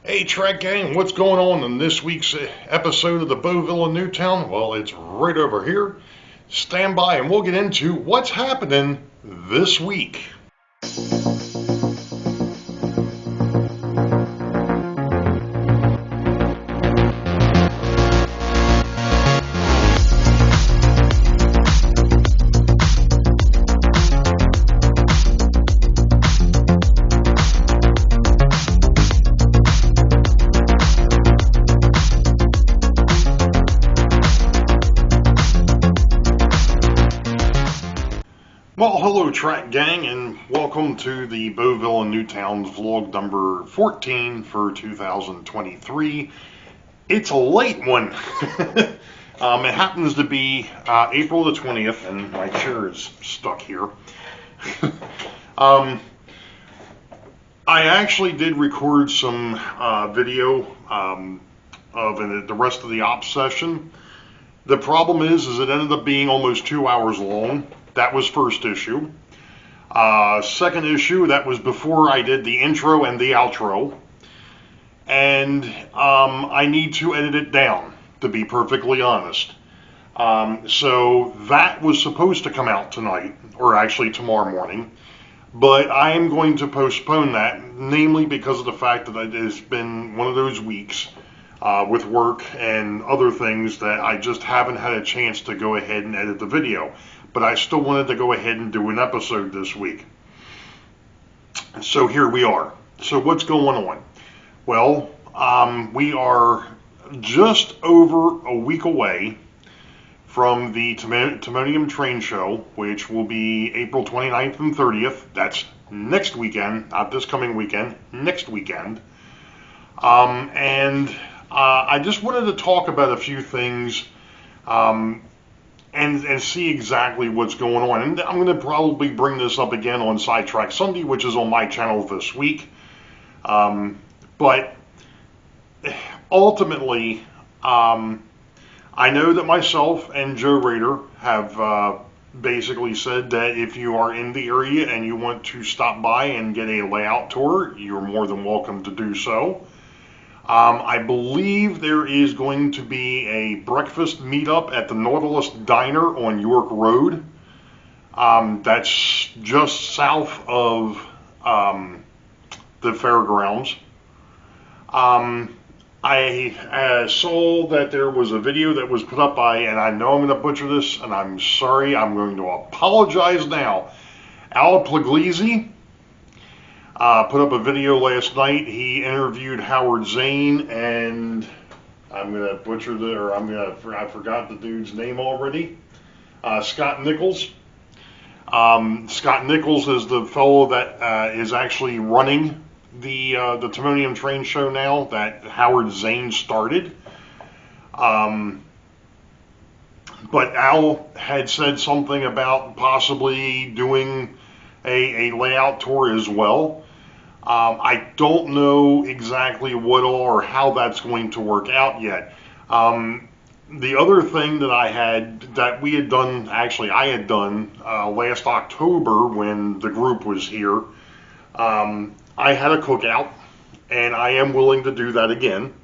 Hey Track Gang, what's going on in this week's episode of the Boeville in Newtown? Well, it's right over here. Stand by and we'll get into what's happening this week. Well, hello Track Gang, and welcome to the Boeville and Newtown's vlog number 14 for 2023. It's a late one. It happens to be April the 20th, and my chair is stuck here. I actually did record some video of the rest of the ops session. The problem is it ended up being almost 2 hours long. That was first issue. Second issue, that was before I did the intro and the outro. And I need to edit it down, to be perfectly honest. So that was supposed to come out tonight, or actually tomorrow morning. But I am going to postpone that, namely because of the fact that it has been one of those weeks with work and other things that I just haven't had a chance to go ahead and edit the video. But I still wanted to go ahead and do an episode this week. So here we are. So what's going on? Well, we are just over a week away from the Timonium Train Show, which will be April 29th and 30th. That's next weekend, not this coming weekend, next weekend. I just wanted to talk about a few things and see exactly what's going on. And I'm going to probably bring this up again on Sidetrack Sunday, which is on my channel this week. But ultimately, I know that myself and Joe Rader have basically said that if you are in the area and you want to stop by and get a layout tour, you're more than welcome to do so. I believe there is going to be a breakfast meetup at the Nautilus Diner on York Road. That's just south of the fairgrounds. I saw that there was a video that was put up by, and I know I'm going to butcher this, and I'm sorry, I'm going to apologize now. Al Puglisi put up a video last night. He interviewed Howard Zane, and I'm going to butcher I forgot the dude's name already. Scott Nichols. Scott Nichols is the fellow that is actually running the Timonium Train Show now that Howard Zane started. But Al had said something about possibly doing a layout tour as well. I don't know exactly what or how that's going to work out yet. The other thing that I had done last October when the group was here, I had a cookout, and I am willing to do that again.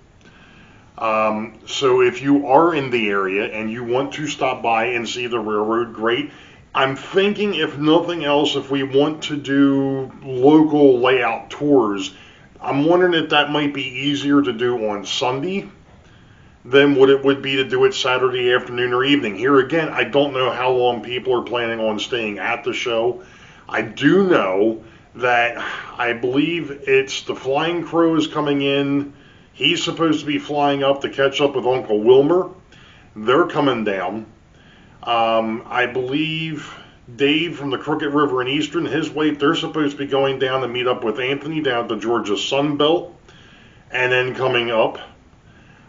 So if you are in the area and you want to stop by and see the railroad, great. I'm thinking, if nothing else, if we want to do local layout tours, I'm wondering if that might be easier to do on Sunday than what it would be to do it Saturday afternoon or evening. Here again, I don't know how long people are planning on staying at the show. I do know that I believe it's the Flying Crows coming in. He's supposed to be flying up to catch up with Uncle Wilmer. They're coming down. I believe Dave from the Crooked River in Eastern, his wife, they're supposed to be going down to meet up with Anthony down at the Georgia Sun Belt, and then coming up.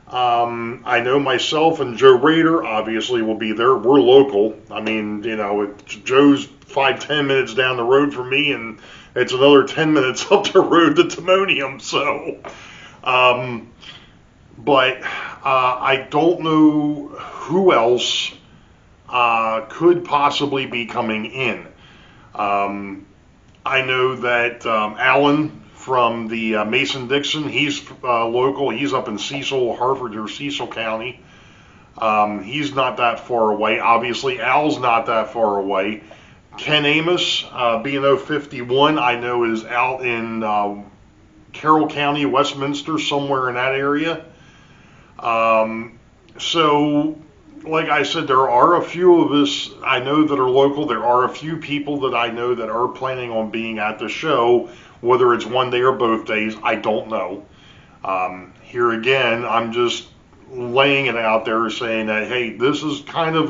I know myself and Joe Rader obviously will be there. We're local. I mean, Joe's 5-10 minutes down the road from me, and it's another 10 minutes up the road to Timonium. So, but I don't know who else could possibly be coming in. I know that Alan from the Mason-Dixon. He's local. He's up in Cecil, Harford or Cecil County. He's not that far away. Obviously, Al's not that far away. Ken Amos, B&O 51, I know is out in Carroll County, Westminster, somewhere in that area. So, like I said, there are a few of us I know that are local. There are a few people that I know that are planning on being at the show, whether it's one day or both days, I don't know. Here again, I'm just laying it out there saying that, hey, this is kind of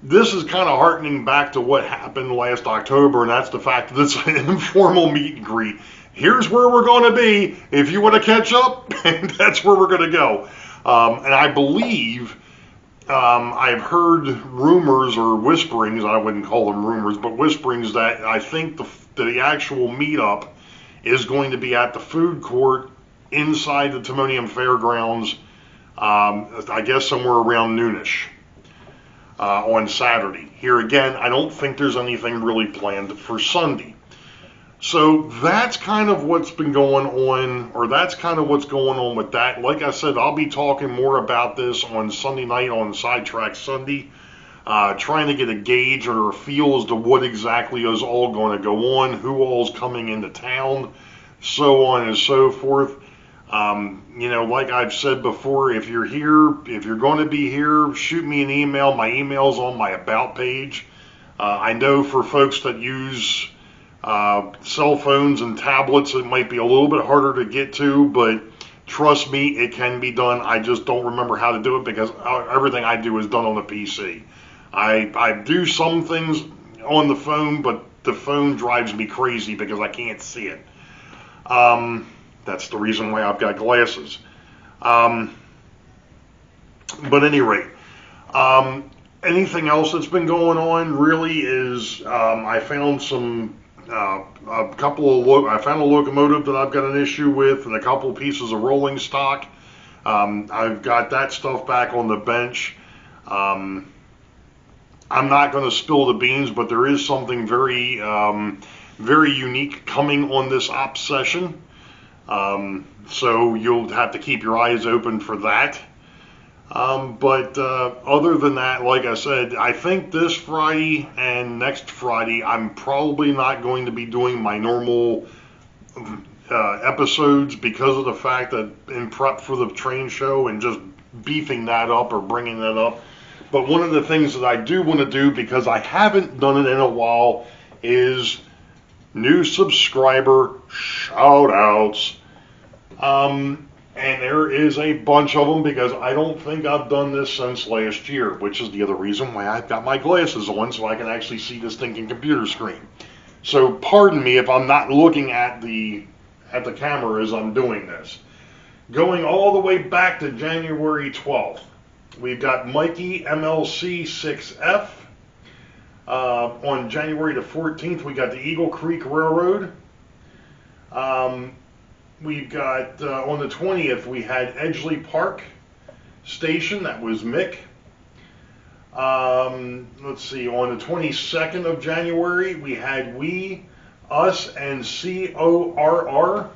hearkening back to what happened last October, and that's the fact that it's an informal meet and greet. Here's where we're going to be. If you want to catch up, that's where we're going to go. And I believe I've heard rumors or whisperings, I wouldn't call them rumors, but whisperings that I think the actual meetup is going to be at the food court inside the Timonium Fairgrounds, I guess somewhere around noonish on Saturday. Here again, I don't think there's anything really planned for Sunday. So that's kind of what's been going on, or that's kind of what's going on with that. Like I said, I'll be talking more about this on Sunday night on Sidetrack Sunday, trying to get a gauge or a feel as to what exactly is all going to go on, who all's coming into town, so on and so forth. Like I've said before, if you're here, if you're going to be here, shoot me an email. My email's on my About page. I know for folks that use cell phones and tablets, it might be a little bit harder to get to, but trust me, it can be done. I just don't remember how to do it because everything I do is done on the PC. I do some things on the phone, but the phone drives me crazy because I can't see it. That's the reason why I've got glasses. But at any rate, anything else that's been going on really is I found I found a locomotive that I've got an issue with and a couple of pieces of rolling stock. I've got that stuff back on the bench. I'm not going to spill the beans, but there is something very, very unique coming on this op session. So you'll have to keep your eyes open for that. But other than that, like I said, I think this Friday and next Friday, I'm probably not going to be doing my normal episodes because of the fact that in prep for the train show and just beefing that up or bringing that up. But one of the things that I do want to do, because I haven't done it in a while, is new subscriber shoutouts. And there is a bunch of them because I don't think I've done this since last year, which is the other reason why I've got my glasses on so I can actually see this stinking computer screen. So pardon me if I'm not looking at the camera as I'm doing this. Going all the way back to January 12th, we've got Mikey MLC 6F. On January the 14th, we got the Eagle Creek Railroad. We've got, on the 20th, we had Edgeley Park Station. That was Mick. Let's see, on the 22nd of January, we had We, Us, and CORR.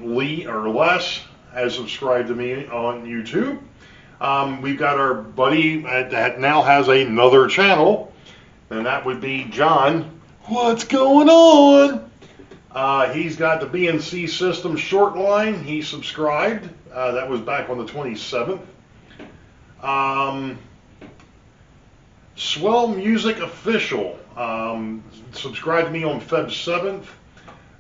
Lee, or Les, has subscribed to me on YouTube. We've got our buddy that now has another channel, and that would be John. What's going on? He's got the BNC System short line. He subscribed. That was back on the 27th. Swell Music Official subscribed to me on Feb 7th.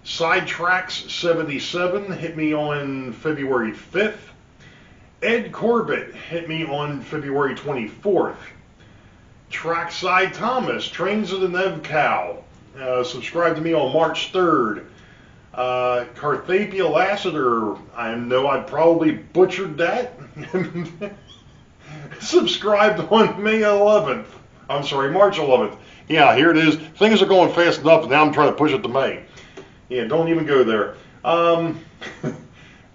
Sidetracks 77 hit me on February 5th. Ed Corbett hit me on February 24th. Trackside Thomas, Trains of the Nevcow, subscribed to me on March 3rd. Carthaphia Lassiter, I know I probably butchered that. Subscribed on March 11th. Yeah, here it is. Things are going fast enough, and now I'm trying to push it to May. Yeah, don't even go there.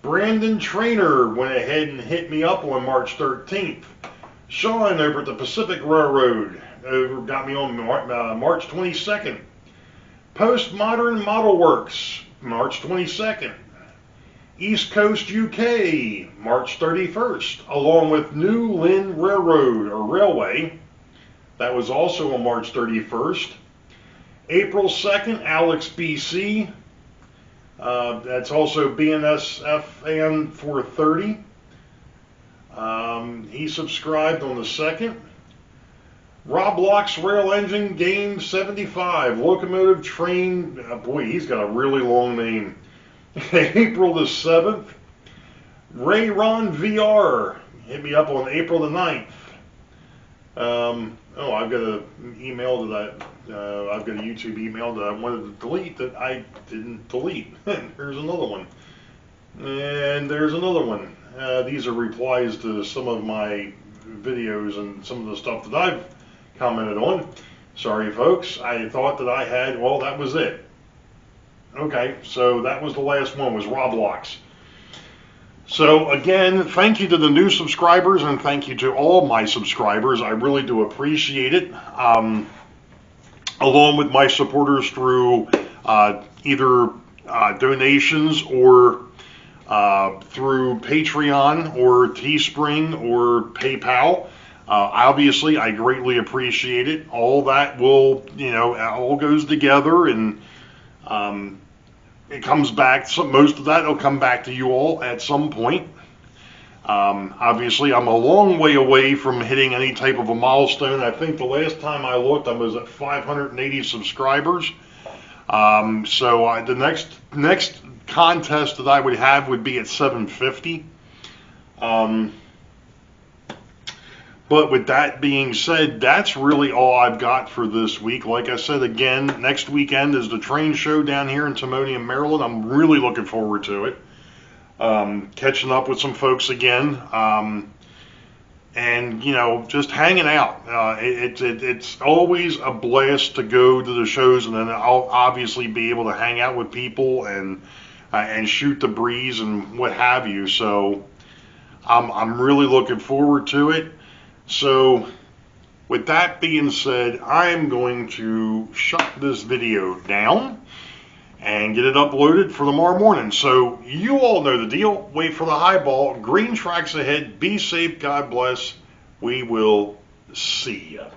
Brandon Trainer went ahead and hit me up on March 13th. Sean over at the Pacific Railroad got me on March 22nd. Postmodern Model Works, March 22nd. East Coast UK, March 31st, along with New Lynn Railroad or Railway. That was also on March 31st. April 2nd, Alex BC. That's also BNSFan 430. He subscribed on the 2nd. Roblox Rail Engine Game 75, Locomotive Train, boy, he's got a really long name. April the 7th. Ray Ron VR, hit me up on April the 9th. I've got an email that I've got a YouTube email that I wanted to delete that I didn't delete. There's another one. And there's another one. These are replies to some of my videos and some of the stuff that I've commented on. Sorry, folks. I thought that I had, well, that was it. Okay, so that was the last one, was Roblox. So again, thank you to the new subscribers and thank you to all my subscribers. I really do appreciate it. Along with my supporters through either donations or through Patreon or Teespring or PayPal. Obviously, I greatly appreciate it. All that will, all goes together, and it comes back. So most of that will come back to you all at some point. Obviously, I'm a long way away from hitting any type of a milestone. I think the last time I looked, I was at 580 subscribers. So the next contest that I would have would be at 750. But with that being said, that's really all I've got for this week. Like I said, again, next weekend is the train show down here in Timonium, Maryland. I'm really looking forward to it. Catching up with some folks again. And, just hanging out. It's always a blast to go to the shows, and then I'll obviously be able to hang out with people and shoot the breeze and what have you. So I'm really looking forward to it. So, with that being said, I'm going to shut this video down and get it uploaded for tomorrow morning. So, you all know the deal. Wait for the high ball. Green tracks ahead. Be safe. God bless. We will see ya.